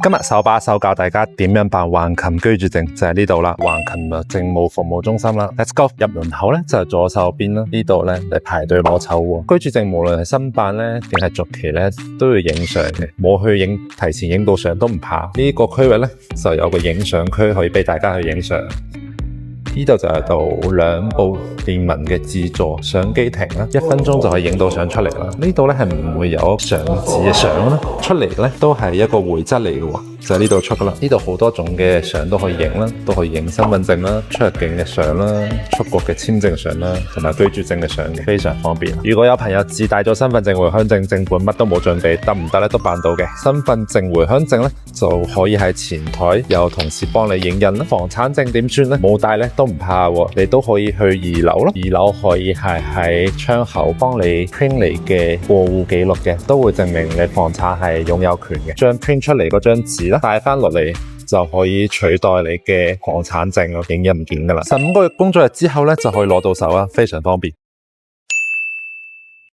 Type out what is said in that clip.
今日手把手教大家點樣辦橫琴居住證，就係呢度啦。橫琴政務服務中心啦 ，Let's go。入門口咧就係左手邊啦，呢度咧你排隊攞籌喎。居住證無論係新辦咧定係續期咧都要影相嘅，冇去影提前影到相都唔怕。呢個區域咧就有個影相區可以俾大家去影相。呢度就係到兩部電文嘅自助相機亭啦，1分鐘就可以影到相出嚟啦。呢度咧係唔會有相紙嘅相啦，出嚟咧都係一個回執嚟嘅喎，就係呢度出噶啦。呢度好多種嘅相都可以影啦，都可以影身份證啦、出入境嘅相啦、出國嘅簽證相啦，同埋居住證嘅相嘅，非常方便。如果有朋友自帶咗身份證、回鄉證、正本乜都冇準備，得唔得咧？都辦到嘅。身份證、回鄉證咧就可以喺前台有同事幫你影印啦。房產證點算咧？冇帶咧都唔怕喎，你都可以去2樓咯。2樓可以係喺窗口幫你 print 嚟嘅過戶記錄嘅，都會證明你房產係擁有權嘅。將 print 出嚟嗰張紙啦，帶翻落嚟就可以取代你嘅房產證咯，影印件噶啦。15個月工作日之後咧就可以攞到手啦，非常方便。